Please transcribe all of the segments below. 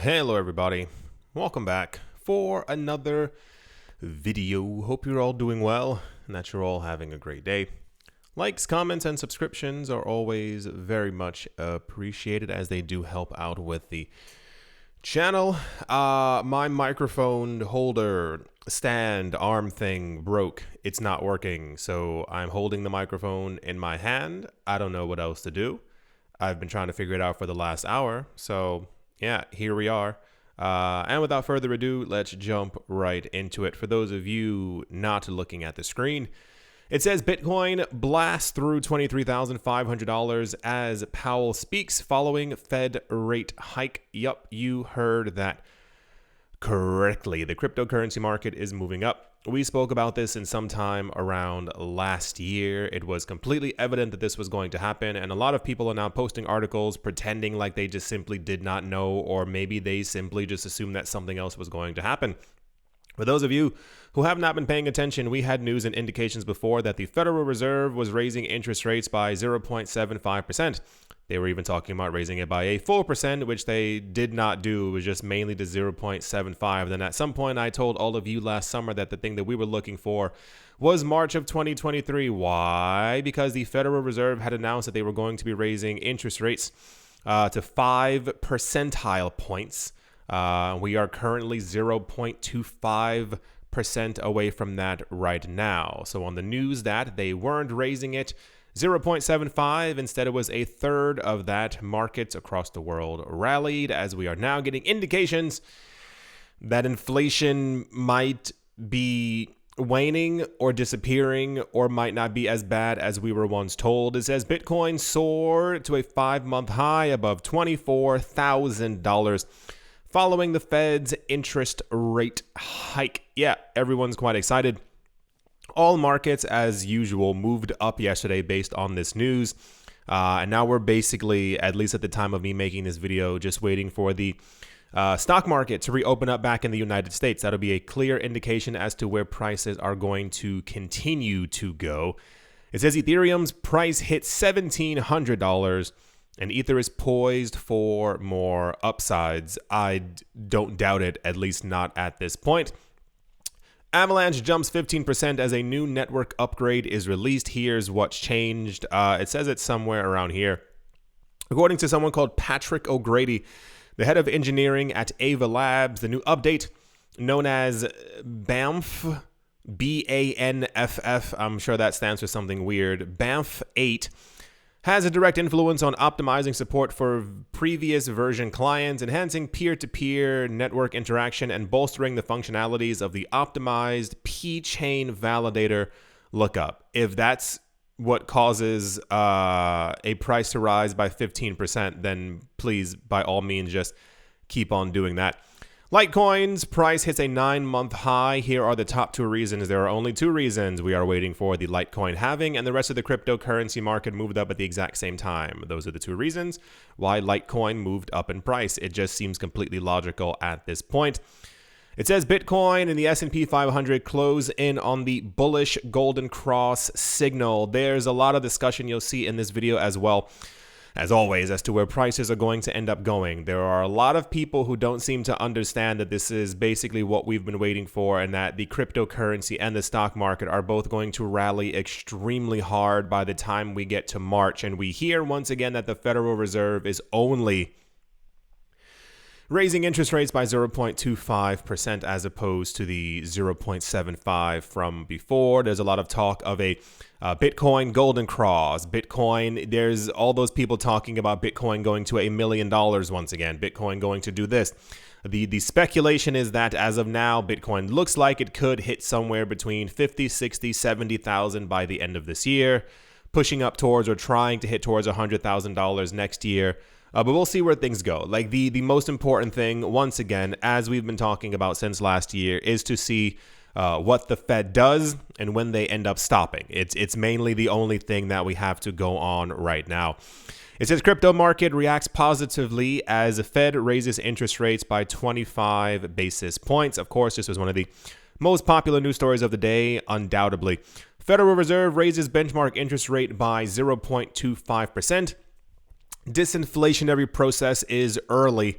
Hello everybody, welcome back for another video. Hope you're all doing well and that you're all having a great day. Likes, comments, and subscriptions are always very much appreciated as they do help out with the channel. My microphone holder stand arm thing broke. It's not working, so I'm holding the microphone in my hand. I don't know what else to do. I've been trying to figure it out for the last hour, so yeah, here we are. And without further ado, let's jump right into it. For those of you not looking at the screen, it says Bitcoin blasts through $23,500 as Powell speaks following Fed rate hike. Yup, you heard that correctly. The cryptocurrency market is moving up. We spoke about this in some time around last year. It was completely evident that this was going to happen, and a lot of people are now posting articles pretending like they just simply did not know, or maybe they simply just assumed that something else was going to happen. For those of you who have not been paying attention, we had news and indications before that the Federal Reserve was raising interest rates by 0.75%. They were even talking about raising it by a full percent, which they did not do. It was just mainly to 0.75. Then at some point, I told all of you last summer that the thing that we were looking for was March of 2023. Why? Because the Federal Reserve had announced that they were going to be raising interest rates to 5 percentile points. We are currently 0.25% away from that right now. So on the news that they weren't raising it 0.75, instead it was a third of that. Markets across the world rallied as we are now getting indications that inflation might be waning or disappearing or might not be as bad as we were once told. It says Bitcoin soared to a 5-month high above $24,000 following the Fed's interest rate hike. Yeah, everyone's quite excited. All markets, as usual, moved up yesterday based on this news. And now we're basically, at least at the time of me making this video, just waiting for the stock market to reopen up back in the United States. That'll be a clear indication as to where prices are going to continue to go. It says Ethereum's price hit $1,700 and Ether is poised for more upsides. I don't doubt it, at least not at this point. Avalanche jumps 15% as a new network upgrade is released. Here's what's changed. It says it's somewhere around here. According to someone called Patrick O'Grady, the head of engineering at Ava Labs, the new update known as BANFF, B-A-N-F-F, I'm sure that stands for something weird, BANFF 8, has a direct influence on optimizing support for previous version clients, enhancing peer-to-peer network interaction, and bolstering the functionalities of the optimized P-chain validator lookup. If that's what causes a price to rise by 15%, then please, by all means, just keep on doing that. Litecoin's price hits a 9-month high. Here are the top 2 reasons. There are only 2 reasons we are waiting for the Litecoin halving, and the rest of the cryptocurrency market moved up at the exact same time. Those are the 2 reasons why Litecoin moved up in price. It just seems completely logical at this point. It says Bitcoin and the S&P 500 close in on the bullish golden cross signal. There's a lot of discussion you'll see in this video as well, as always, as to where prices are going to end up going. There are a lot of people who don't seem to understand that this is basically what we've been waiting for, and that the cryptocurrency and the stock market are both going to rally extremely hard by the time we get to March. And we hear once again that the Federal Reserve is only raising interest rates by 0.25% as opposed to the 0.75 from before. There's a lot of talk of a Bitcoin golden cross. Bitcoin, there's all those people talking about Bitcoin going to $1 million once again. Bitcoin going to do this. The speculation is that as of now, Bitcoin looks like it could hit somewhere between 50, 60, 70,000 by the end of this year, pushing up towards or trying to hit towards $100,000 next year. But we'll see where things go. Like the most important thing, once again, as we've been talking about since last year, is to see what the Fed does and when they end up stopping. It's mainly the only thing that we have to go on right now. It says crypto market reacts positively as the Fed raises interest rates by 25 basis points. Of course, this was one of the most popular news stories of the day, undoubtedly. Federal Reserve raises benchmark interest rate by 0.25%. Disinflationary process is early.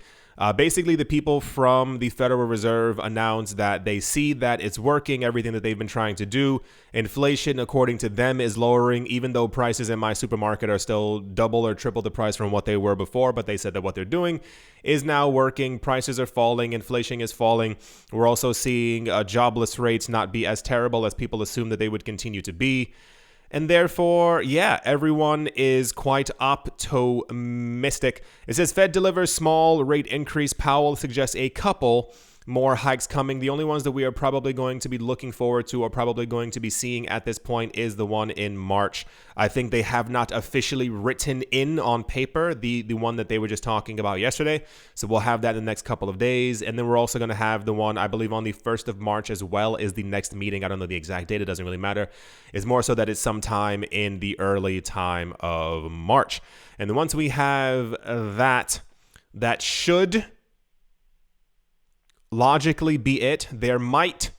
Basically, the people from the Federal Reserve announced that they see that it's working, everything that they've been trying to do. Inflation, according to them, is lowering, even though prices in my supermarket are still double or triple the price from what they were before. But they said that what they're doing is now working. Prices are falling. Inflation is falling. We're also seeing jobless rates not be as terrible as people assumed that they would continue to be. And therefore, yeah, everyone is quite optimistic. It says Fed delivers small rate increase. Powell suggests a couple more hikes coming. The only ones that we are probably going to be looking forward to or probably going to be seeing at this point is the one in March. I think they have not officially written in on paper the one that they were just talking about yesterday. So we'll have that in the next couple of days. And then we're also going to have the one, I believe, on the 1st of March as well is the next meeting. I don't know the exact date. It doesn't really matter. It's more so that it's sometime in the early time of March. And then once we have that should logically be it. There might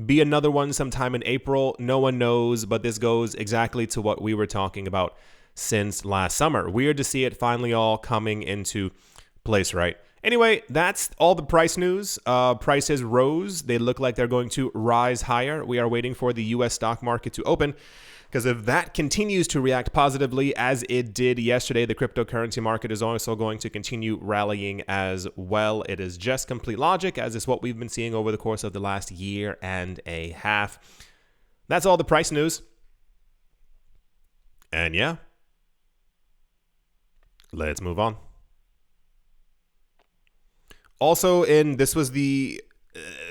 be another one sometime in April. No one knows, but this goes exactly to what we were talking about since last summer. Weird to see it finally all coming into place, right? Anyway, that's all the price news. Prices rose. They look like they're going to rise higher. We are waiting for the U.S. stock market to open, because if that continues to react positively as it did yesterday, the cryptocurrency market is also going to continue rallying as well. It is just complete logic, as is what we've been seeing over the course of the last year and a half. That's all the price news. And yeah, let's move on. Also, this was the,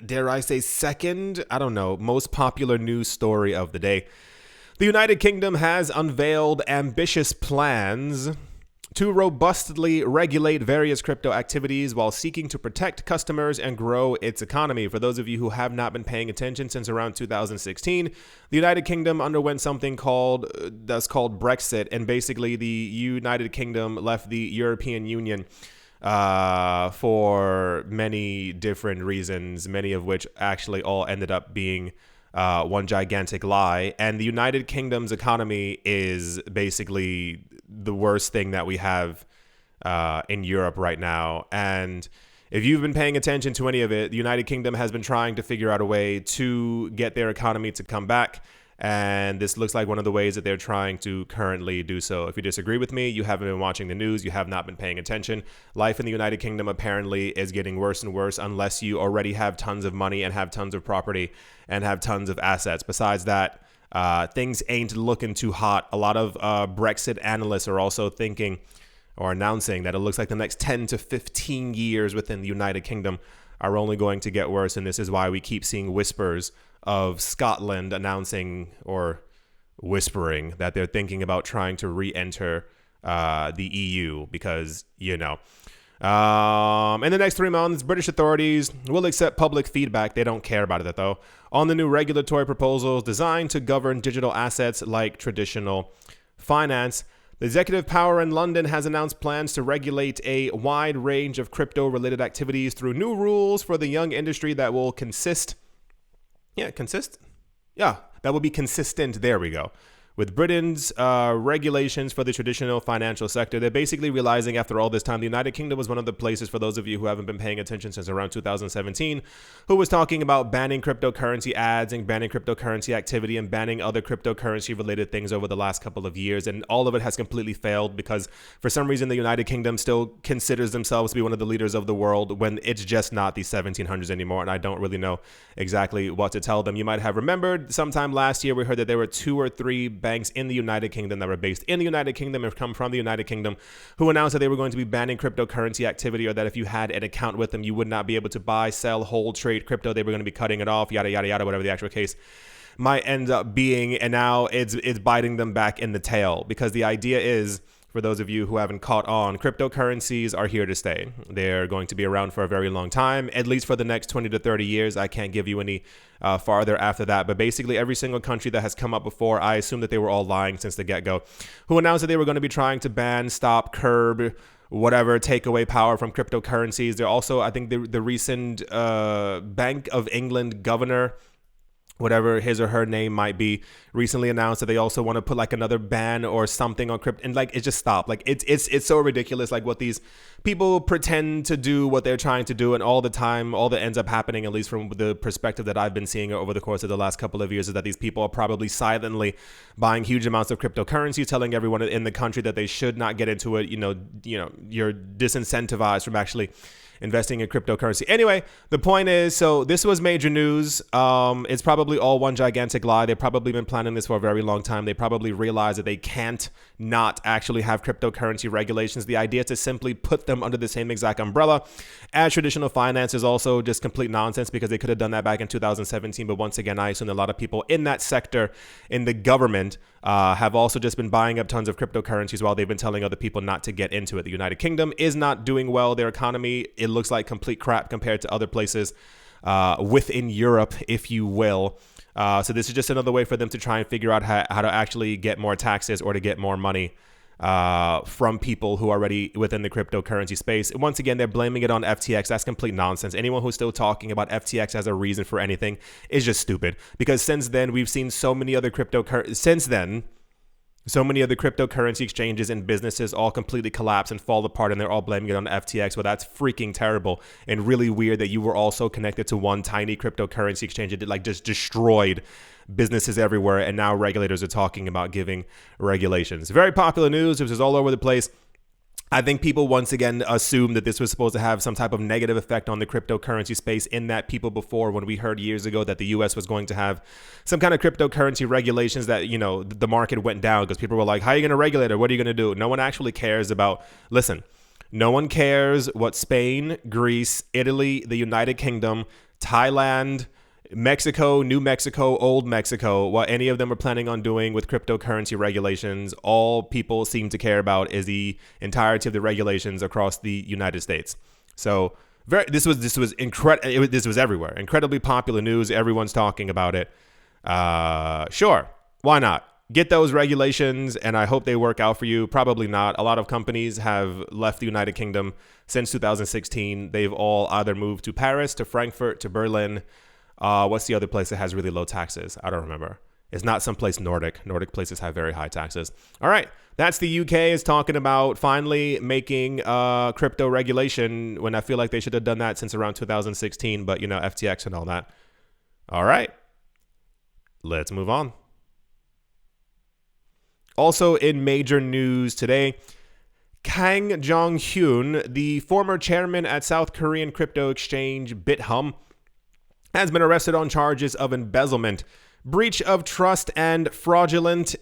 dare I say, second, most popular news story of the day. The United Kingdom has unveiled ambitious plans to robustly regulate various crypto activities while seeking to protect customers and grow its economy. For those of you who have not been paying attention since around 2016, the United Kingdom underwent something called Brexit, and basically the United Kingdom left the European Union for many different reasons, many of which actually all ended up being one gigantic lie. And the United Kingdom's economy is basically the worst thing that we have in Europe right now. And if you've been paying attention to any of it, the United Kingdom has been trying to figure out a way to get their economy to come back. And this looks like one of the ways that they're trying to currently do so. If you disagree with me, you haven't been watching the news, you have not been paying attention. Life in the United Kingdom apparently is getting worse and worse unless you already have tons of money and have tons of property and have tons of assets. Besides that, things ain't looking too hot. A lot of Brexit analysts are also thinking or announcing that it looks like the next 10 to 15 years within the United Kingdom are only going to get worse. And this is why we keep seeing whispers of Scotland announcing or whispering that they're thinking about trying to re-enter the EU because, in the next 3 months, British authorities will accept public feedback. They don't care about it, though, on the new regulatory proposals designed to govern digital assets like traditional finance. The executive power in London has announced plans to regulate a wide range of crypto-related activities through new rules for the young industry that will that will be consistent. There we go. With Britain's regulations for the traditional financial sector. They're basically realizing after all this time, the United Kingdom was one of the places, for those of you who haven't been paying attention since around 2017, who was talking about banning cryptocurrency ads and banning cryptocurrency activity and banning other cryptocurrency related things over the last couple of years. And all of it has completely failed because for some reason, the United Kingdom still considers themselves to be one of the leaders of the world when it's just not the 1700s anymore. And I don't really know exactly what to tell them. You might have remembered sometime last year, we heard that there were 2 or 3 banks in the United Kingdom that were based in the United Kingdom and come from the United Kingdom who announced that they were going to be banning cryptocurrency activity, or that if you had an account with them, you would not be able to buy, sell, hold, trade crypto. They were going to be cutting it off, yada, yada, yada, whatever the actual case might end up being. And now it's biting them back in the tail because the idea is, for those of you who haven't caught on, cryptocurrencies are here to stay. They're going to be around for a very long time, at least for the next 20 to 30 years. I can't give you any farther after that. But basically, every single country that has come up before, I assume that they were all lying since the get-go, who announced that they were going to be trying to ban, stop, curb, whatever, take away power from cryptocurrencies. They're also, I think, the recent Bank of England governor whatever his or her name might be, recently announced that they also want to put like another ban or something on crypto, and like it just stopped. Like it's so ridiculous, like what these people pretend to do, what they're trying to do, and all the time, all that ends up happening, at least from the perspective that I've been seeing over the course of the last couple of years, is that these people are probably silently buying huge amounts of cryptocurrency, telling everyone in the country that they should not get into it. You're disincentivized from actually investing in cryptocurrency. Anyway, the point is, so this was major news. It's probably all one gigantic lie. They've probably been planning this for a very long time. They probably realize that they can't not actually have cryptocurrency regulations. The idea is to simply put them under the same exact umbrella as traditional finance is also just complete nonsense, because they could have done that back in 2017. But once again, I assume a lot of people in that sector, in the government, have also just been buying up tons of cryptocurrencies while they've been telling other people not to get into it. The United Kingdom is not doing well. Their economy, it looks like complete crap compared to other places within Europe, if you will. So this is just another way for them to try and figure out how to actually get more taxes or to get more money from people who are already within the cryptocurrency space. Once again, they're blaming it on FTX. That's complete nonsense. Anyone who's still talking about FTX as a reason for anything is just stupid, because since then we've seen so many other cryptocurrency exchanges and businesses all completely collapse and fall apart, and they're all blaming it on FTX. Well, that's freaking terrible and really weird that you were also connected to one tiny cryptocurrency exchange that like just destroyed businesses everywhere, and now regulators are talking about giving regulations. Very popular news. This is all over the place. I think people once again assume that this was supposed to have some type of negative effect on the cryptocurrency space, in that people before, when we heard years ago that the US was going to have some kind of cryptocurrency regulations, that, the market went down because people were like, how are you going to regulate it? What are you going to do? No one actually cares about, no one cares what Spain, Greece, Italy, the United Kingdom, Thailand, Mexico, New Mexico, Old Mexico, what any of them are planning on doing with cryptocurrency regulations. All people seem to care about is the entirety of the regulations across the United States. So this was incredible. This was everywhere. Incredibly popular news. Everyone's talking about it. Sure, why not? Get those regulations, and I hope they work out for you. Probably not. A lot of companies have left the United Kingdom since 2016. They've all either moved to Paris, to Frankfurt, to Berlin. What's the other place that has really low taxes? I don't remember. It's not someplace Nordic. Nordic places have very high taxes. All right. That's the UK is talking about finally making crypto regulation, when I feel like they should have done that since around 2016. But, FTX and all that. All right. Let's move on. Also in major news today, Kang Jong-hyun, the former chairman at South Korean crypto exchange BitHum, has been arrested on charges of embezzlement, breach of trust, and fraudulent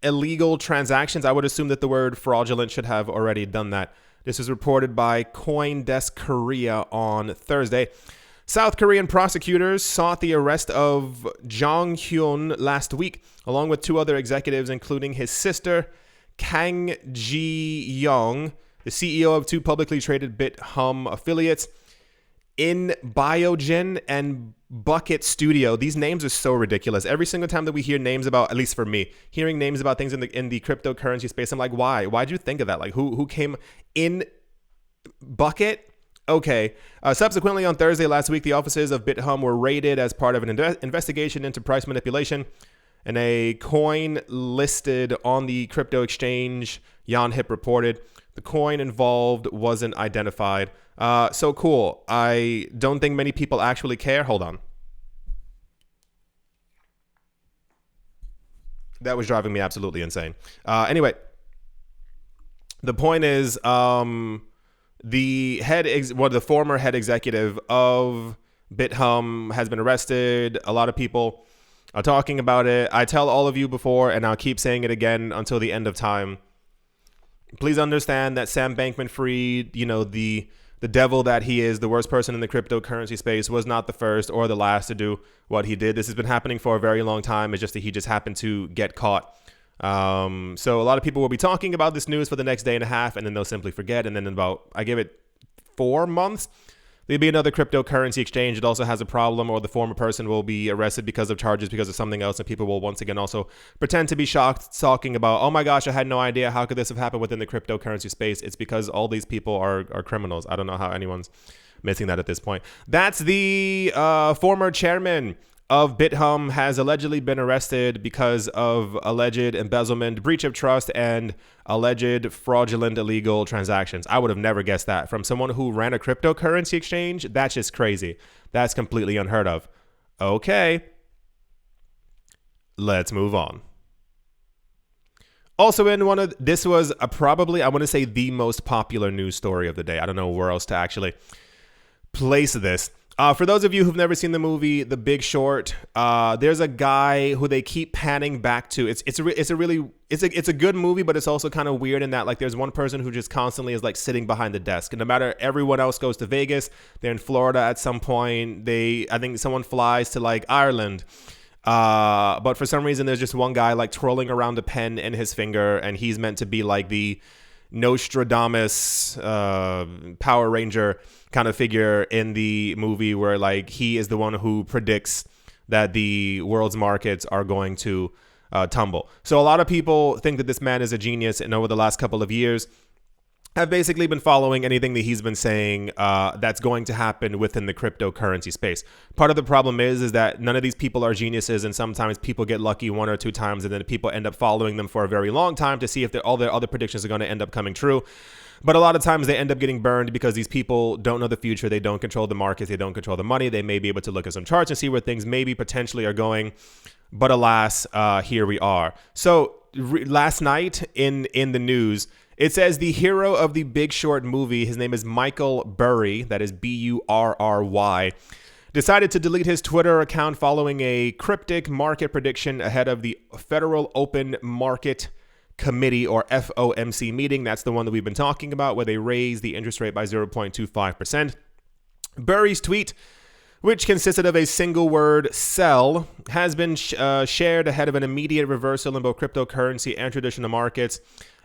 illegal transactions. I would assume that the word fraudulent should have already done that. This was reported by CoinDesk Korea on Thursday. South Korean prosecutors sought the arrest of Jong-hyun last week, along with two other executives, including his sister, Kang Ji-young, the CEO of two publicly traded BitHum affiliates, in Biogen and Bucket Studio. These names are so ridiculous. Every single time that we hear names about, at least for me, hearing names about things in the cryptocurrency space, I'm like, why? Why'd you think of that? Like, who came in Bucket? Okay. Subsequently, on Thursday last week, the offices of BitHum were raided as part of an investigation into price manipulation, and a coin listed on the crypto exchange, Yonhip reported. The coin involved wasn't identified. So cool. I don't think many people actually care. Hold on. That was driving me absolutely insane. Anyway, the point is, the former head executive of BitHum has been arrested. A lot of people are talking about it. I tell all of you before, and I'll keep saying it again until the end of time. Please understand that Sam Bankman-Fried, the devil that he is, the worst person in the cryptocurrency space, was not the first or the last to do what he did. This has been happening for a very long time. It's just that he just happened to get caught. So a lot of people will be talking about this news for the next day and a half, and then they'll simply forget. And then I give it 4 months, there'll be another cryptocurrency exchange. It also has a problem, or the former person will be arrested because of charges because of something else, and people will once again also pretend to be shocked, talking about, oh my gosh, I had no idea. How could this have happened within the cryptocurrency space? It's because all these people are criminals. I don't know how anyone's missing that at this point. That's the former chairman of BitHum has allegedly been arrested because of alleged embezzlement, breach of trust, and alleged fraudulent illegal transactions. I would have never guessed that. From someone who ran a cryptocurrency exchange, that's just crazy. That's completely unheard of. Okay, let's move on. Also in this was probably, I want to say, the most popular news story of the day. I don't know where else to actually place this. For those of you who've never seen the movie The Big Short, there's a guy who they keep panning back to. It's a good movie, but it's also kind of weird in that, like, there's one person who just constantly is like sitting behind the desk, and no matter, everyone else goes to Vegas, they're in Florida at some point. I think someone flies to like Ireland, but for some reason there's just one guy like twirling around a pen in his finger, and he's meant to be like the Nostradamus Power Ranger kind of figure in the movie, where like he is the one who predicts that the world's markets are going to tumble. So a lot of people think that this man is a genius, and over the last couple of years have basically been following anything that he's been saying that's going to happen within the cryptocurrency space. Part of the problem is that none of these people are geniuses, and sometimes people get lucky one or two times, and then people end up following them for a very long time to see if all their other predictions are going to end up coming true. But a lot of times they end up getting burned because these people don't know the future. They don't control the markets. They don't control the money. They may be able to look at some charts and see where things maybe potentially are going. But alas, here we are. So last night in the news, it says the hero of the Big Short movie, his name is Michael Burry, that is Burry, decided to delete his Twitter account following a cryptic market prediction ahead of the Federal Open Market Committee, or FOMC meeting. That's the one that we've been talking about, where they raised the interest rate by 0.25%. Burry's tweet, which consisted of a single word, sell, has been shared ahead of an immediate reversal in both cryptocurrency and traditional markets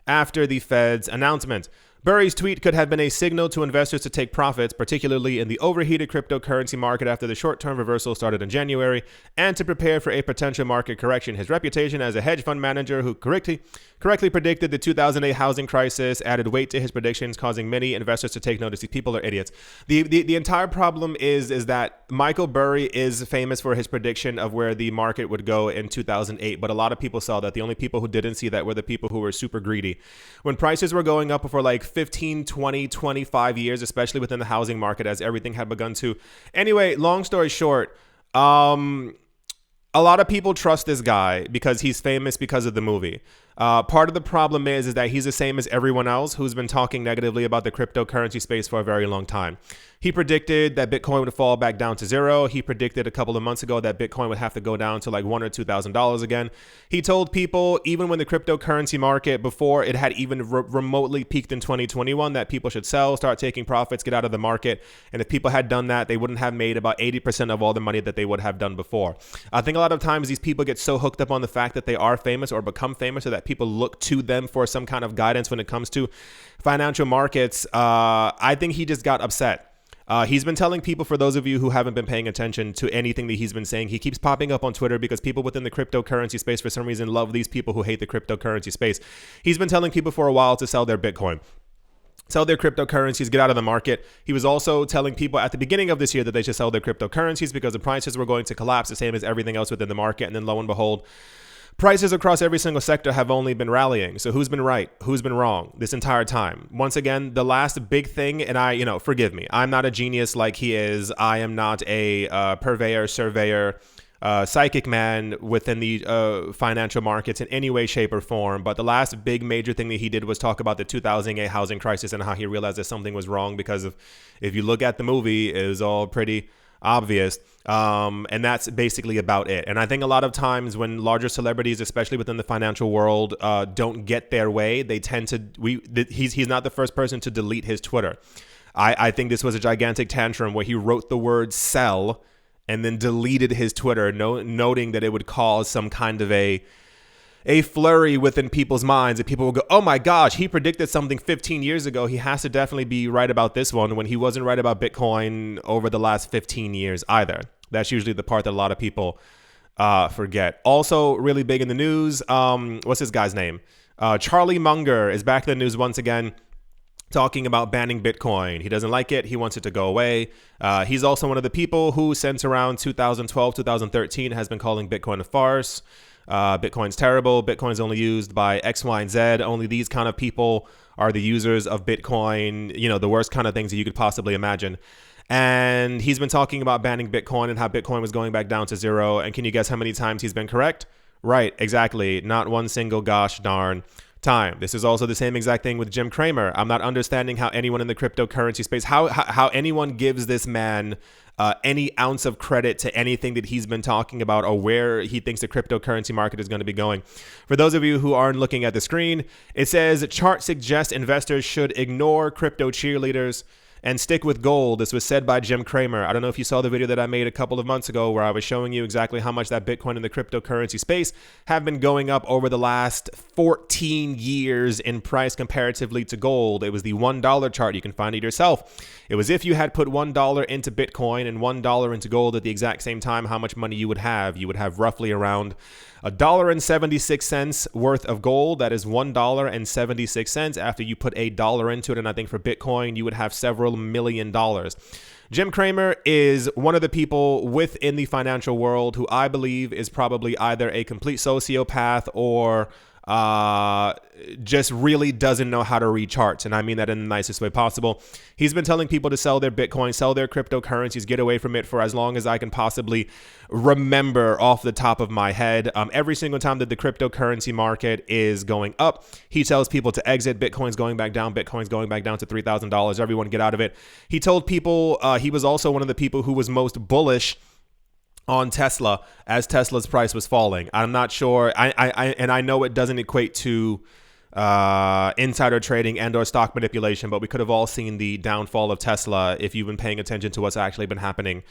after the Fed's announcement. Burry's tweet could have been a signal to investors to take profits, particularly in the overheated cryptocurrency market after the short-term reversal started in January, and to prepare for a potential market correction. His reputation as a hedge fund manager who correctly predicted the 2008 housing crisis added weight to his predictions, causing many investors to take notice. These people are idiots. The entire problem is that Michael Burry is famous for his prediction of where the market would go in 2008, but a lot of people saw that. The only people who didn't see that were the people who were super greedy. When prices were going up for like 15, 20, 25 years, especially within the housing market, as everything had begun to. Anyway, long story short, a lot of people trust this guy because he's famous because of the movie. Part of the problem is that he's the same as everyone else who's been talking negatively about the cryptocurrency space for a very long time. He predicted that Bitcoin would fall back down to zero. He predicted a couple of months ago that Bitcoin would have to go down to like $1,000 or $2,000 again. He told people, even when the cryptocurrency market, before it had even remotely peaked in 2021, that people should sell, start taking profits, get out of the market. And if people had done that, they wouldn't have made about 80% of all the money that they would have done before. I think a lot of times these people get so hooked up on the fact that they are famous or become famous, so that people look to them for some kind of guidance when it comes to financial markets. I think he just got upset. He's been telling people, for those of you who haven't been paying attention to anything that he's been saying, he keeps popping up on Twitter because people within the cryptocurrency space, for some reason, love these people who hate the cryptocurrency space. He's been telling people for a while to sell their Bitcoin, sell their cryptocurrencies, get out of the market. He was also telling people at the beginning of this year that they should sell their cryptocurrencies because the prices were going to collapse, the same as everything else within the market. And then lo and behold, prices across every single sector have only been rallying. So who's been right? Who's been wrong this entire time? Once again, the last big thing, and forgive me, I'm not a genius like he is. I am not a purveyor, surveyor, psychic man within the financial markets in any way, shape, or form. But the last big major thing that he did was talk about the 2008 housing crisis and how he realized that something was wrong because of, if you look at the movie, it was all pretty obvious. And that's basically about it. And I think a lot of times when larger celebrities, especially within the financial world, don't get their way, they tend to, he's not the first person to delete his Twitter. I think this was a gigantic tantrum where he wrote the word sell and then deleted his Twitter, noting that it would cause some kind of a flurry within people's minds, that people will go, oh my gosh, he predicted something 15 years ago. He has to definitely be right about this one, when he wasn't right about Bitcoin over the last 15 years either. That's usually the part that a lot of people forget. Also really big in the news, what's this guy's name? Charlie Munger is back in the news once again. talking about banning Bitcoin. He doesn't like it. He wants it to go away. He's also one of the people who, since around 2012, 2013, has been calling Bitcoin a farce. Bitcoin's terrible. Bitcoin's only used by X, Y, and Z. Only these kind of people are the users of Bitcoin. You know, the worst kind of things that you could possibly imagine. And he's been talking about banning Bitcoin and how Bitcoin was going back down to zero. And can you guess how many times he's been correct? Right, exactly. Not one single gosh darn time. This is also the same exact thing with Jim Cramer. I'm not understanding how anyone in the cryptocurrency space, how anyone gives this man any ounce of credit to anything that he's been talking about or where he thinks the cryptocurrency market is going to be going. For those of you who aren't looking at the screen, it says chart suggests investors should ignore crypto cheerleaders and stick with gold. This was said by Jim Cramer. I don't know if you saw the video that I made a couple of months ago where I was showing you exactly how much that Bitcoin and the cryptocurrency space have been going up over the last 14 years in price comparatively to gold. It was the $1 chart. You can find it yourself. It was if you had put $1 into Bitcoin and $1 into gold at the exact same time, how much money you would have. You would have roughly around $1.76 worth of gold. That is $1.76 after you put $1 into it. And I think for Bitcoin, you would have several $1 million. Jim Cramer is one of the people within the financial world who I believe is probably either a complete sociopath or just really doesn't know how to read charts. And I mean that in the nicest way possible. He's been telling people to sell their Bitcoin, sell their cryptocurrencies, get away from it for as long as I can possibly remember off the top of my head. Every single time that the cryptocurrency market is going up, he tells people to exit. Bitcoin's going back down. Bitcoin's going back down to $3,000. Everyone get out of it. He told people, he was also one of the people who was most bullish on Tesla as Tesla's price was falling. I'm not sure. I know it doesn't equate to insider trading and or stock manipulation, but we could have all seen the downfall of Tesla if you've been paying attention to what's actually been happening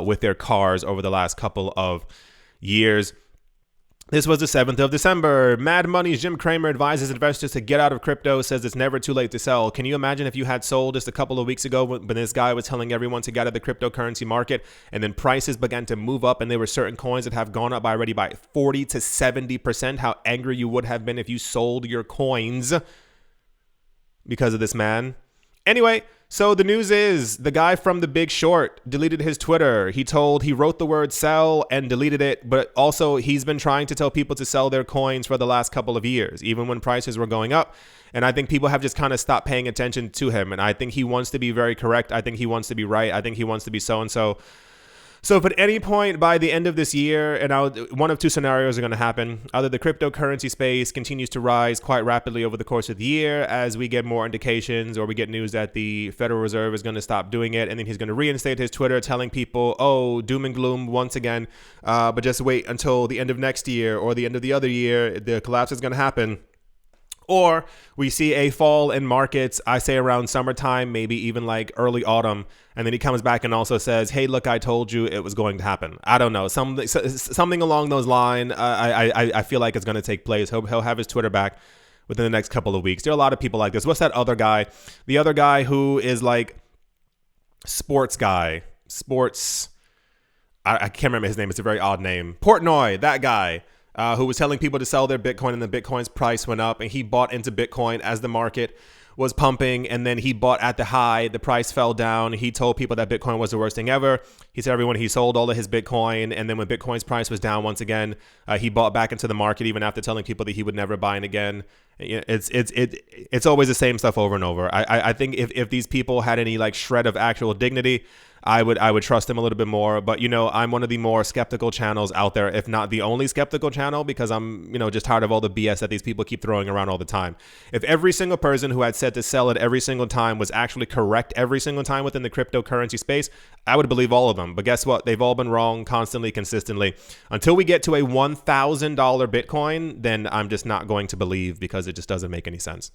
with their cars over the last couple of years. This was the 7th of December. Mad Money's Jim Cramer advises investors to get out of crypto, says it's never too late to sell. Can you imagine if you had sold just a couple of weeks ago when this guy was telling everyone to get out of the cryptocurrency market and then prices began to move up and there were certain coins that have gone up already by 40 to 70%? How angry you would have been if you sold your coins because of this man. Anyway, so the news is the guy from The Big Short deleted his Twitter. He wrote the word sell and deleted it, but also he's been trying to tell people to sell their coins for the last couple of years, even when prices were going up. And I think people have just kind of stopped paying attention to him. And I think he wants to be very correct. I think he wants to be right. I think he wants to be so-and-so. So if at any point by the end of this year, and one of two scenarios are going to happen. Either the cryptocurrency space continues to rise quite rapidly over the course of the year as we get more indications or we get news that the Federal Reserve is going to stop doing it. And then he's going to reinstate his Twitter telling people, oh, doom and gloom once again. But just wait until the end of next year or the end of the other year. The collapse is going to happen. Or we see a fall in markets, I say around summertime, maybe even like early autumn. And then he comes back and also says, hey, look, I told you it was going to happen. I don't know. Something along those lines. I feel like it's going to take place. He'll have his Twitter back within the next couple of weeks. There are a lot of people like this. What's that other guy? The other guy who is like sports guy. I can't remember his name. It's a very odd name. Portnoy, that guy. Who was telling people to sell their Bitcoin and the Bitcoin's price went up and he bought into Bitcoin as the market was pumping and then he bought at the high, the price fell down. He told people that Bitcoin was the worst thing ever. He said everyone, he sold all of his Bitcoin and then when Bitcoin's price was down once again, he bought back into the market even after telling people that he would never buy in again. It's always the same stuff over and over. I think if these people had any like shred of actual dignity, I would trust them a little bit more. But, I'm one of the more skeptical channels out there, if not the only skeptical channel, because I'm, just tired of all the BS that these people keep throwing around all the time. If every single person who had said to sell it every single time was actually correct every single time within the cryptocurrency space, I would believe all of them. But guess what? They've all been wrong constantly, consistently. Until we get to a $1,000 Bitcoin, then I'm just not going to believe because it just doesn't make any sense.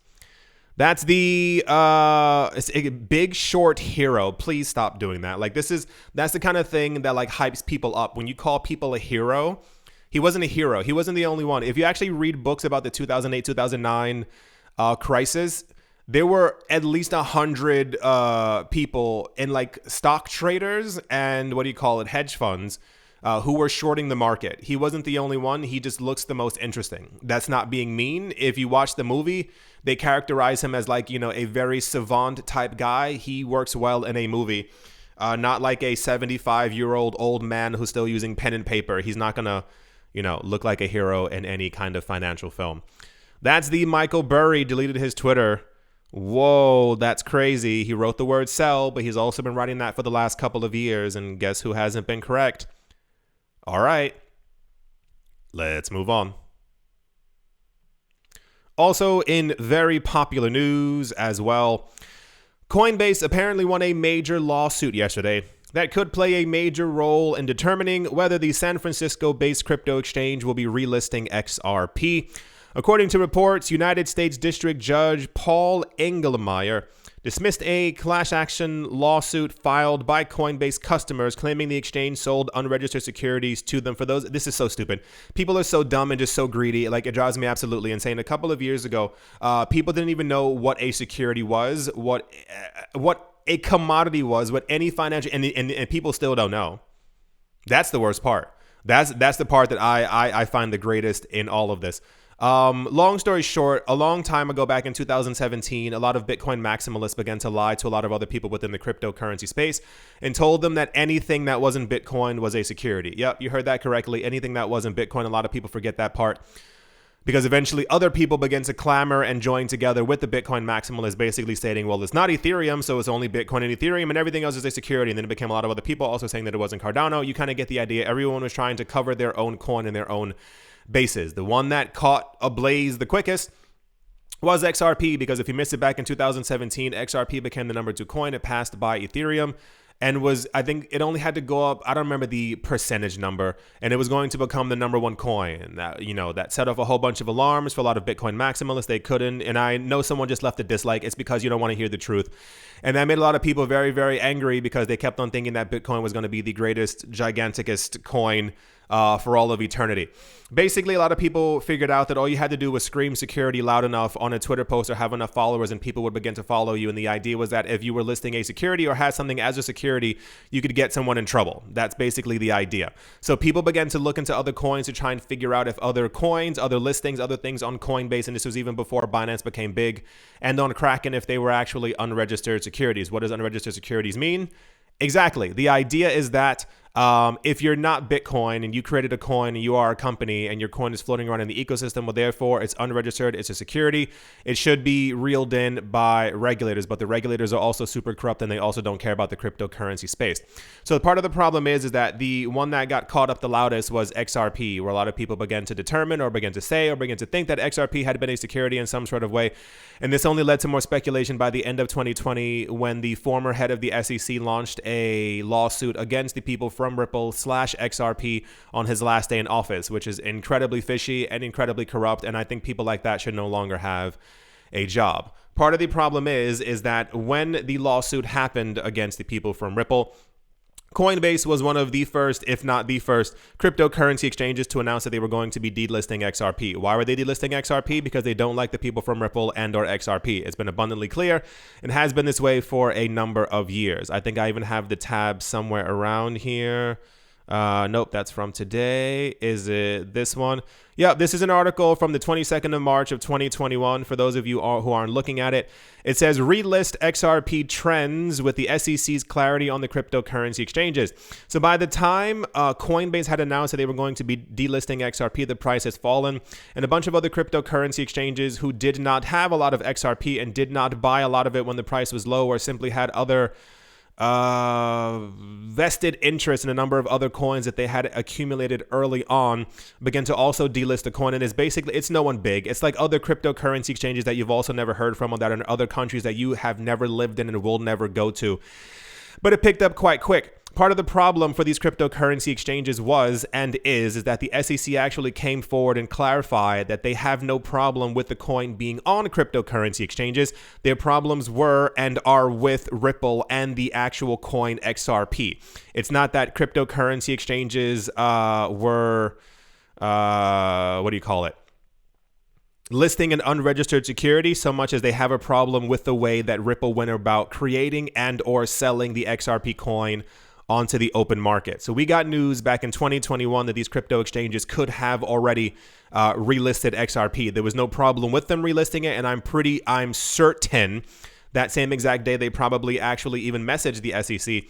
That's the Big Short hero. Please stop doing that. Like that's the kind of thing that like hypes people up. When you call people a hero, he wasn't a hero. He wasn't the only one. If you actually read books about the 2008, 2009 crisis, there were at least 100 people in like stock traders and hedge funds who were shorting the market. He wasn't the only one. He just looks the most interesting. That's not being mean. If you watch the movie, they characterize him as like, a very savant type guy. He works well in a movie. Not like a 75-year-old old man who's still using pen and paper. He's not going to, look like a hero in any kind of financial film. That's the Michael Burry deleted his Twitter. Whoa, that's crazy. He wrote the word sell, but he's also been writing that for the last couple of years. And guess who hasn't been correct? All right, let's move on. Also, in very popular news as well, Coinbase apparently won a major lawsuit yesterday that could play a major role in determining whether the San Francisco-based crypto exchange will be relisting XRP. According to reports, United States District Judge Paul Engelmeyer dismissed a class action lawsuit filed by Coinbase customers claiming the exchange sold unregistered securities to them. For those, this is so stupid. People are so dumb and just so greedy. Like, it drives me absolutely insane. A couple of years ago, people didn't even know what a security was, what a commodity was, what any financial, and people still don't know. That's the worst part. That's the part that I find the greatest in all of this. Long story short, a long time ago, back in 2017, a lot of Bitcoin maximalists began to lie to a lot of other people within the cryptocurrency space and told them that anything that wasn't Bitcoin was a security. Yep, you heard that correctly. Anything that wasn't Bitcoin. A lot of people forget that part because eventually other people began to clamor and join together with the Bitcoin maximalists, basically stating, well, it's not Ethereum, so it's only Bitcoin and Ethereum, and everything else is a security. And then it became a lot of other people also saying that it wasn't Cardano. You kind of get the idea. Everyone was trying to cover their own coin and their own bases. The one that caught ablaze the quickest was XRP, because if you missed it back in 2017, XRP became the number 2 coin. It passed by Ethereum and was, I think it only had to go up, I don't remember the percentage number, and it was going to become the number 1 coin. That, that set off a whole bunch of alarms for a lot of Bitcoin maximalists. They couldn't, and I know someone just left a dislike. It's because you don't want to hear the truth. And that made a lot of people very, very angry because they kept on thinking that Bitcoin was going to be the greatest, giganticest coin for all of eternity. Basically, a lot of people figured out that all you had to do was scream security loud enough on a Twitter post or have enough followers and people would begin to follow you. And the idea was that if you were listing a security or had something as a security, you could get someone in trouble. That's basically the idea. So people began to look into other coins to try and figure out if other coins, other listings, other things on Coinbase, and this was even before Binance became big, and on Kraken, if they were actually unregistered securities. What does unregistered securities mean? Exactly. The idea is that if you're not Bitcoin and you created a coin and you are a company and your coin is floating around in the ecosystem, well, therefore it's unregistered, it's a security. It should be reeled in by regulators, but the regulators are also super corrupt and they also don't care about the cryptocurrency space. So part of the problem is that the one that got caught up the loudest was XRP, where a lot of people began to determine or began to say or began to think that XRP had been a security in some sort of way. And this only led to more speculation by the end of 2020 when the former head of the SEC launched a lawsuit against the people from Ripple/XRP on his last day in office, which is incredibly fishy and incredibly corrupt. And I think people like that should no longer have a job. Part of the problem is that when the lawsuit happened against the people from Ripple, Coinbase was one of the first, if not the first, cryptocurrency exchanges to announce that they were going to be delisting XRP. Why were they delisting XRP? Because they don't like the people from Ripple and or XRP. It's been abundantly clear and has been this way for a number of years. I think I even have the tab somewhere around here. Nope, that's from today. Is it this one? Yeah, this is an article from the 22nd of March of 2021. For those of you who aren't looking at it, it says relist XRP trends with the SEC's clarity on the cryptocurrency exchanges. So by the time Coinbase had announced that they were going to be delisting XRP, the price has fallen, and a bunch of other cryptocurrency exchanges who did not have a lot of XRP and did not buy a lot of it when the price was low or simply had other vested interest in a number of other coins that they had accumulated early on, begin to also delist the coin. And it's no one big. It's like other cryptocurrency exchanges that you've also never heard from, or that are in other countries that you have never lived in and will never go to. But it picked up quite quick. Part of the problem for these cryptocurrency exchanges was and is that the SEC actually came forward and clarified that they have no problem with the coin being on cryptocurrency exchanges. Their problems were and are with Ripple and the actual coin XRP. It's not that cryptocurrency exchanges were, listing an unregistered security so much as they have a problem with the way that Ripple went about creating and or selling the XRP coin onto the open market. So we got news back in 2021 that these crypto exchanges could have already relisted XRP. There was no problem with them relisting it, and I'm certain that same exact day they probably actually even messaged the SEC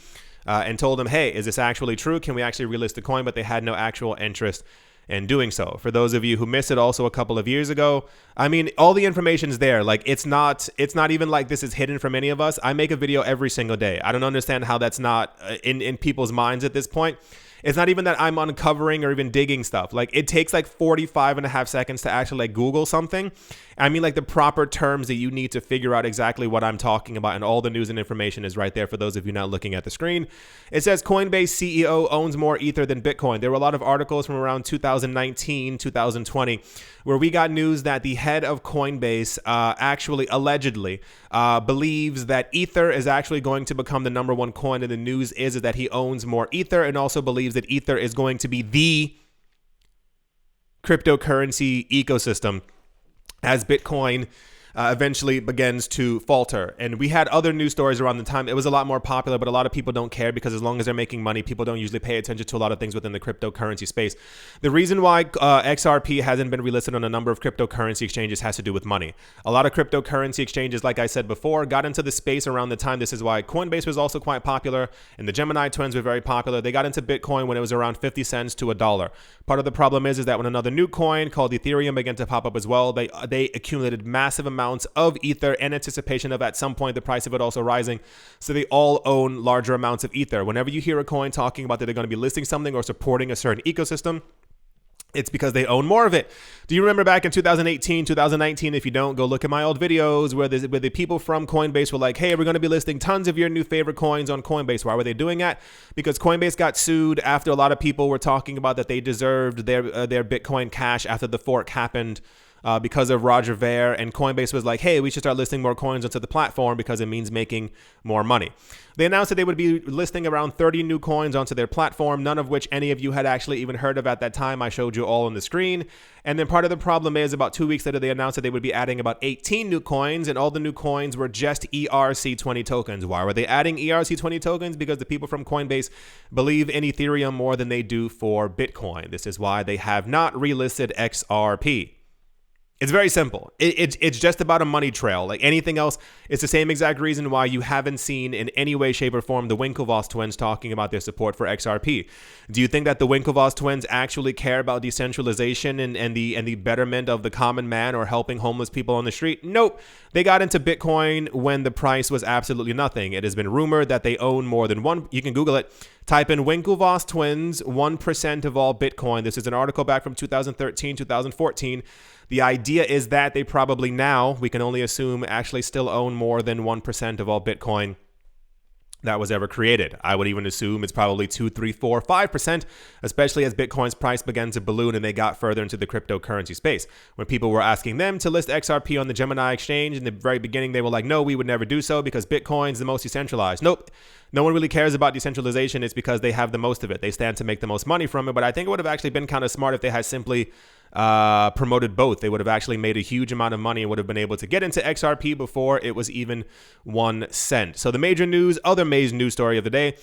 and told them, hey, is this actually true? Can we actually relist the coin? But they had no actual interest in doing so. For those of you who missed it also a couple of years ago, I mean, all the information's there. Like, it's not even like this is hidden from any of us. I make a video every single day. I don't understand how that's not in people's minds at this point. It's not even that I'm uncovering or even digging stuff. Like, it takes like 45.5 seconds to actually like Google something. I mean, like the proper terms that you need to figure out exactly what I'm talking about, and all the news and information is right there for those of you not looking at the screen. It says Coinbase CEO owns more Ether than Bitcoin. There were a lot of articles from around 2019, 2020, where we got news that the head of Coinbase actually allegedly believes that Ether is actually going to become the #1 coin, and the news is that he owns more Ether, and also believes that Ether is going to be the cryptocurrency ecosystem as Bitcoin eventually begins to falter. And we had other news stories around the time. It was a lot more popular, but a lot of people don't care because as long as they're making money, people don't usually pay attention to a lot of things within the cryptocurrency space. The reason why XRP hasn't been relisted on a number of cryptocurrency exchanges has to do with money. A lot of cryptocurrency exchanges, like I said before, got into the space around the time. This is why Coinbase was also quite popular, and the Gemini twins were very popular. They got into Bitcoin when it was around 50 cents to $1. Part of the problem is that when another new coin called Ethereum began to pop up as well, they accumulated massive amounts of Ether in anticipation of at some point the price of it also rising. So they all own larger amounts of Ether. Whenever you hear a coin talking about that they're going to be listing something or supporting a certain ecosystem, it's because they own more of it. Do you remember back in 2018, 2019? If you don't, go look at my old videos where the people from Coinbase were like, hey, we're going to be listing tons of your new favorite coins on Coinbase. Why were they doing that? Because Coinbase got sued after a lot of people were talking about that they deserved their Bitcoin Cash after the fork happened. Because of Roger Ver, and Coinbase was like, hey, we should start listing more coins onto the platform because it means making more money. They announced that they would be listing around 30 new coins onto their platform, none of which any of you had actually even heard of at that time. I showed you all on the screen. And then part of the problem is about 2 weeks later, they announced that they would be adding about 18 new coins, and all the new coins were just ERC20 tokens. Why were they adding ERC20 tokens? Because the people from Coinbase believe in Ethereum more than they do for Bitcoin. This is why they have not relisted XRP. It's very simple. It's just about a money trail. Like anything else, it's the same exact reason why you haven't seen in any way, shape, or form the Winklevoss twins talking about their support for XRP. Do you think that the Winklevoss twins actually care about decentralization and the betterment of the common man or helping homeless people on the street? Nope. They got into Bitcoin when the price was absolutely nothing. It has been rumored that they own more than one. You can Google it. Type in Winklevoss twins, 1% of all Bitcoin. This is an article back from 2013, 2014. The idea is that they probably now, we can only assume, actually still own more than 1% of all Bitcoin that was ever created. I would even assume it's probably 2, 3, 4, 5%, especially as Bitcoin's price began to balloon and they got further into the cryptocurrency space. When people were asking them to list XRP on the Gemini exchange in the very beginning, they were like, no, we would never do so because Bitcoin's the most decentralized. Nope. No one really cares about decentralization. It's because they have the most of it. They stand to make the most money from it. But I think it would have actually been kind of smart if they had simply promoted both. They would have actually made a huge amount of money and would have been able to get into XRP before it was even 1 cent. So the major news, other major news story of the day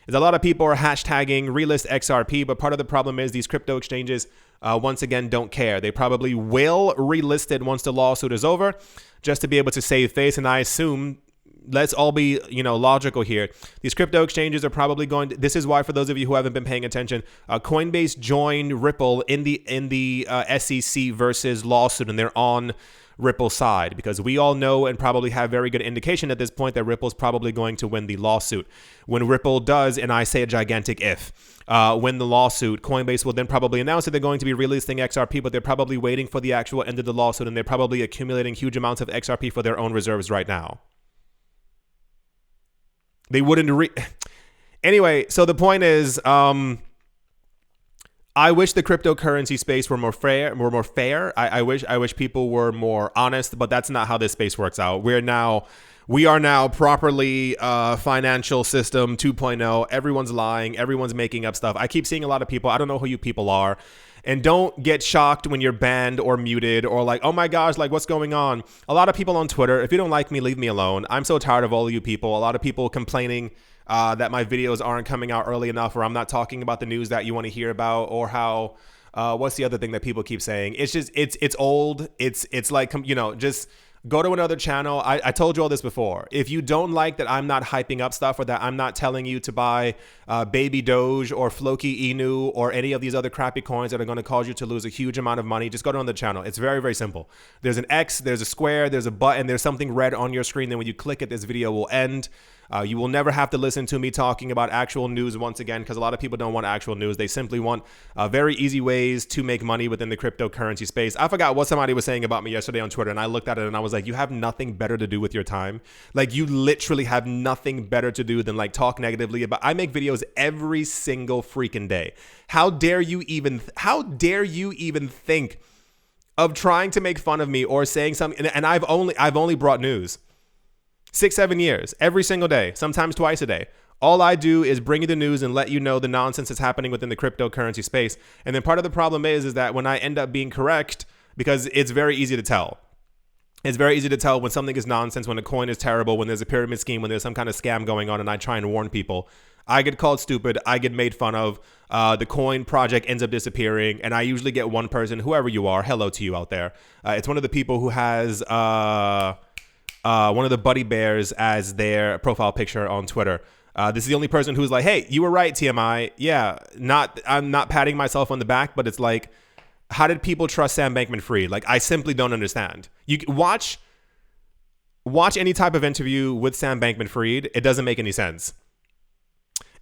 is a lot of people are hashtagging relist XRP, but part of the problem is these crypto exchanges once again don't care. They probably will relist it once the lawsuit is over just to be able to save face. And I assume, let's all be, logical here. These crypto exchanges are probably going to, this is why, for those of you who haven't been paying attention, Coinbase joined Ripple in the SEC versus lawsuit, and they're on Ripple's side because we all know and probably have very good indication at this point that Ripple's probably going to win the lawsuit. When Ripple does, and I say a gigantic if, win the lawsuit, Coinbase will then probably announce that they're going to be releasing XRP, but they're probably waiting for the actual end of the lawsuit, and they're probably accumulating huge amounts of XRP for their own reserves right now. They wouldn't Anyway, so the point is, I wish the cryptocurrency space were more fair. I wish people were more honest, but that's not how this space works out. We are now properly financial system 2.0. Everyone's lying. Everyone's making up stuff. I keep seeing a lot of people. I don't know who you people are. And don't get shocked when you're banned or muted or like, oh my gosh, like what's going on? A lot of people on Twitter, if you don't like me, leave me alone. I'm so tired of all of you people. A lot of people complaining that my videos aren't coming out early enough, or I'm not talking about the news that you want to hear about, or how, what's the other thing that people keep saying? It's just, it's old. It's like, just go to another channel. I told you all this before. If you don't like that I'm not hyping up stuff, or that I'm not telling you to buy Baby Doge or Floki Inu or any of these other crappy coins that are going to cause you to lose a huge amount of money, just go to another channel. It's very, very simple. There's an X, there's a square, there's a button, there's something red on your screen. Then when you click it, this video will end. You will never have to listen to me talking about actual news once again, because a lot of people don't want actual news. They simply want very easy ways to make money within the cryptocurrency space. I forgot what somebody was saying about me yesterday on Twitter, and I looked at it and I was like, you have nothing better to do with your time. Like, you literally have nothing better to do than like talk negatively about. I make videos every single freaking day. How dare you even think of trying to make fun of me or saying something? And I've only brought news. 6-7 years, every single day, sometimes twice a day. All I do is bring you the news and let you know the nonsense that's happening within the cryptocurrency space. And then part of the problem is that when I end up being correct, because it's very easy to tell. It's very easy to tell when something is nonsense, when a coin is terrible, when there's a pyramid scheme, when there's some kind of scam going on, and I try and warn people. I get called stupid. I get made fun of. The coin project ends up disappearing, and I usually get one person, whoever you are, hello to you out there. It's one of the people who has one of the Buddy Bears as their profile picture on Twitter. This is the only person who's like, hey, you were right, TMI. Yeah, I'm not patting myself on the back, but it's like, how did people trust Sam Bankman-Fried? Like, I simply don't understand. You watch any type of interview with Sam Bankman-Fried. It doesn't make any sense.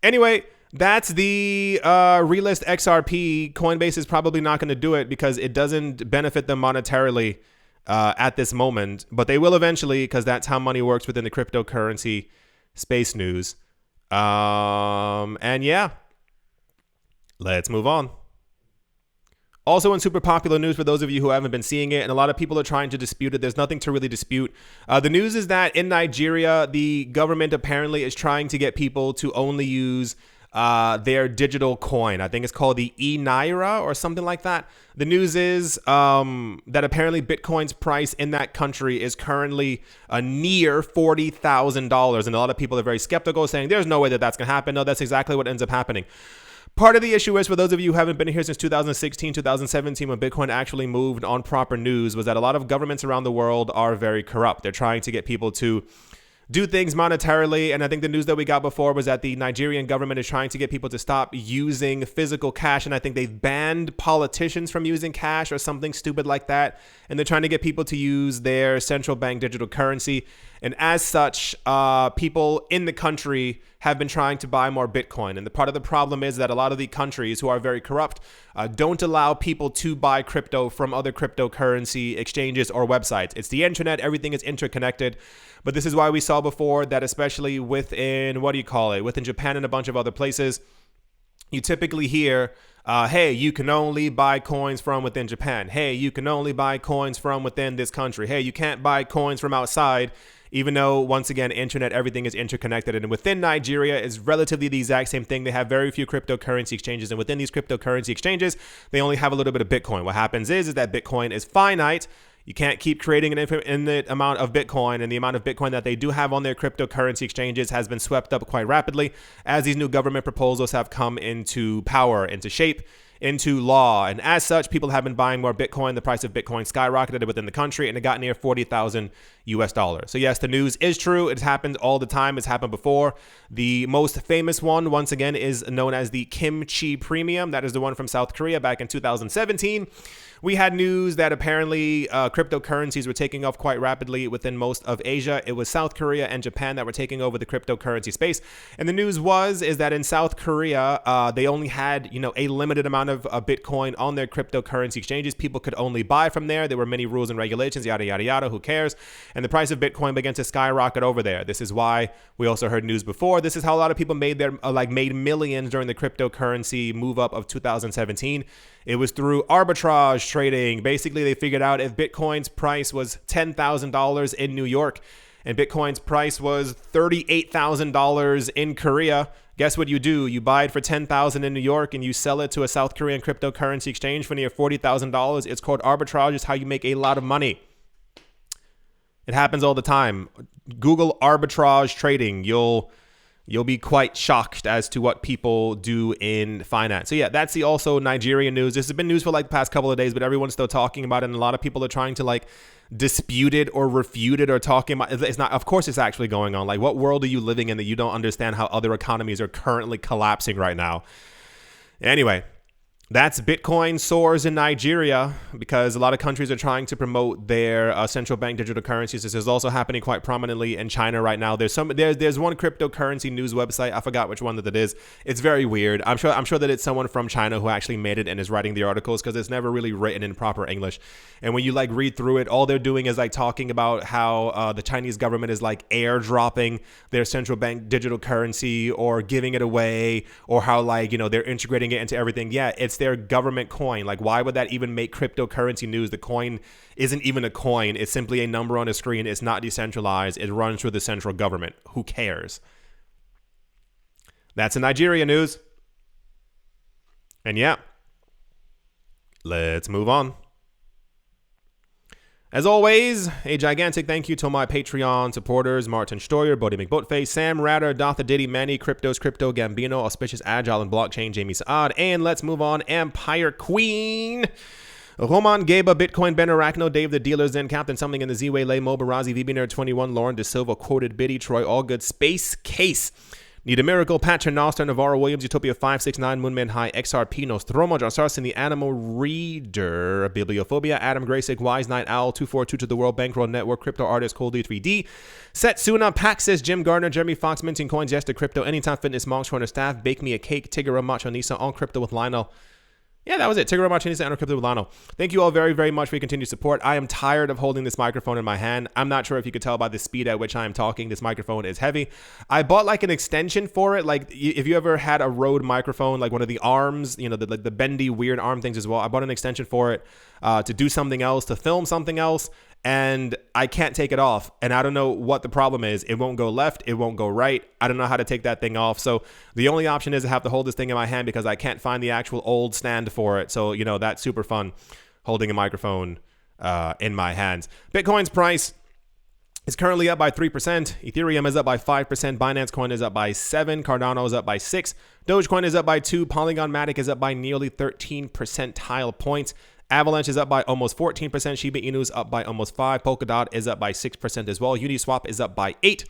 Anyway, that's the relist XRP. Coinbase is probably not going to do it because it doesn't benefit them monetarily at this moment, but they will eventually, because that's how money works within the cryptocurrency space news. And yeah, let's move on. Also in super popular news, for those of you who haven't been seeing it, and a lot of people are trying to dispute it, there's nothing to really dispute. The news is that in Nigeria, the government apparently is trying to get people to only use their digital coin. I think it's called the e-Naira or something like that. The news is that apparently Bitcoin's price in that country is currently near $40,000. And a lot of people are very skeptical, saying there's no way that that's going to happen. No, that's exactly what ends up happening. Part of the issue is, for those of you who haven't been here since 2016, 2017, when Bitcoin actually moved on proper news, was that a lot of governments around the world are very corrupt. They're trying to get people to do things monetarily. And I think the news that we got before was that the Nigerian government is trying to get people to stop using physical cash. And I think they've banned politicians from using cash or something stupid like that. And they're trying to get people to use their central bank digital currency. And as such, people in the country have been trying to buy more Bitcoin. And the part of the problem is that a lot of the countries who are very corrupt don't allow people to buy crypto from other cryptocurrency exchanges or websites. It's the internet. Everything is interconnected. But this is why we saw before that, especially within, within Japan and a bunch of other places, you typically hear, hey, you can only buy coins from within Japan. Hey, you can only buy coins from within this country. Hey, you can't buy coins from outside, even though, once again, internet, everything is interconnected. And within Nigeria is relatively the exact same thing. They have very few cryptocurrency exchanges. And within these cryptocurrency exchanges, they only have a little bit of Bitcoin. What happens is that Bitcoin is finite. You can't keep creating an infinite amount of Bitcoin, and the amount of Bitcoin that they do have on their cryptocurrency exchanges has been swept up quite rapidly as these new government proposals have come into power, into shape, into law. And as such, people have been buying more Bitcoin. The price of Bitcoin skyrocketed within the country, and it got near $40,000 US. So yes, the news is true. It's happened all the time. It's happened before. The most famous one, once again, is known as the Kimchi Premium. That is the one from South Korea back in 2017. We had news that apparently cryptocurrencies were taking off quite rapidly within most of Asia. It was South Korea and Japan that were taking over the cryptocurrency space. And the news is that in South Korea, they only had, a limited amount of Bitcoin on their cryptocurrency exchanges. People could only buy from there. There were many rules and regulations, yada, yada, yada. Who cares? And the price of Bitcoin began to skyrocket over there. This is why we also heard news before. This is how a lot of people made made millions during the cryptocurrency move up of 2017. It was through arbitrage trading. Basically, they figured out if Bitcoin's price was $10,000 in New York and Bitcoin's price was $38,000 in Korea, guess what you do? You buy it for $10,000 in New York and you sell it to a South Korean cryptocurrency exchange for near $40,000. It's called arbitrage. It's how you make a lot of money. It happens all the time. Google arbitrage trading. You'll be quite shocked as to what people do in finance. So yeah, that's the also Nigerian news. This has been news for like the past couple of days, but everyone's still talking about it, and a lot of people are trying to like dispute it or refute it or talking about it's not. Of course it's actually going on. Like, what world are you living in that you don't understand how other economies are currently collapsing right now? Anyway, that's Bitcoin soars in Nigeria because a lot of countries are trying to promote their central bank digital currencies. This is also happening quite prominently in China right now. There's one cryptocurrency news website. I forgot which one that it is. It's very weird. I'm sure that it's someone from China who actually made it and is writing the articles because it's never really written in proper English. And when you like read through it, all they're doing is like talking about how the Chinese government is like airdropping their central bank digital currency or giving it away, or how like, you know, they're integrating it into everything. Yeah, it's their government coin. Like, why would that even make cryptocurrency news? The coin isn't even a coin. It's simply a number on a screen. It's not decentralized. It runs through the central government. Who cares? That's in Nigeria news. And yeah, let's move on. As always, a gigantic thank you to my Patreon supporters: Martin Stoyer, Bodie McBoatface, Sam Ratter, Dotha Diddy, Manny, Cryptos, Crypto, Gambino, Auspicious Agile and Blockchain, Jamie Saad, and let's move on, Empire Queen, Roman, Gaba, Bitcoin, Ben Arachno, Dave the Dealer, Zen Captain, Something in the Z-Way, Lay, Mobarazi, VBNerd21, Lauren De Silva, Quoted Biddy, Troy Allgood, Space Case, Need a Miracle, Patrick Noster, Navarro Williams, Utopia 569, Moonman High, XRP, Nostromo, Jarsarsin, The Animal Reader, Bibliophobia, Adam Graysick, Wise Night Owl, 242 to the World Bankroll Network, Crypto Artist, Cold D3D, Setsuna, Paxis, Jim Gardner, Jeremy Fox, Minting Coins, Yes to Crypto, Anytime Fitness, Monks, Corner Staff, Bake Me a Cake, Tigger, Macho Nisa, On Crypto with Lionel. Yeah, that was it. Tigger Macho Nisa, and Crypto with Lionel. Thank you all very, very much for your continued support. I am tired of holding this microphone in my hand. I'm not sure if you could tell by the speed at which I am talking. This microphone is heavy. I bought like an extension for it. Like, if you ever had a Rode microphone, like one of the arms, you know, the bendy, weird arm things as well. I bought an extension for it to do something else, to film something else. And I can't take it off. And I don't know what the problem is. It won't go left. It won't go right. I don't know how to take that thing off. So the only option is to have to hold this thing in my hand because I can't find the actual old stand for it. So, you know, that's super fun, holding a microphone in my hands. Bitcoin's price is currently up by 3%. Ethereum is up by 5%. Binance Coin is up by 7%. Cardano is up by 6%. Dogecoin is up by 2%. Polygon Matic is up by nearly 13 percentile points. Avalanche is up by almost 14%. Shiba Inu is up by almost 5%. Polkadot is up by 6% as well. Uniswap is up by 8%.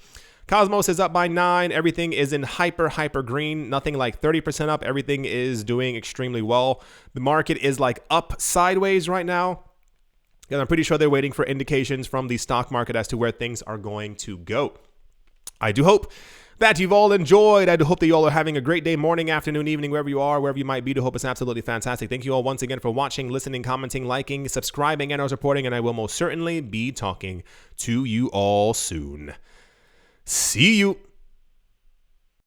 Cosmos is up by 9%. Everything is in hyper green. Nothing like 30% up. Everything is doing extremely well. The market is like up sideways right now. And I'm pretty sure they're waiting for indications from the stock market as to where things are going to go. I do hope that you've all enjoyed. I do hope that you all are having a great day, morning, afternoon, evening, wherever you are, wherever you might be. I do hope it's absolutely fantastic. Thank you all once again for watching, listening, commenting, liking, subscribing, and supporting. And I will most certainly be talking to you all soon. See you.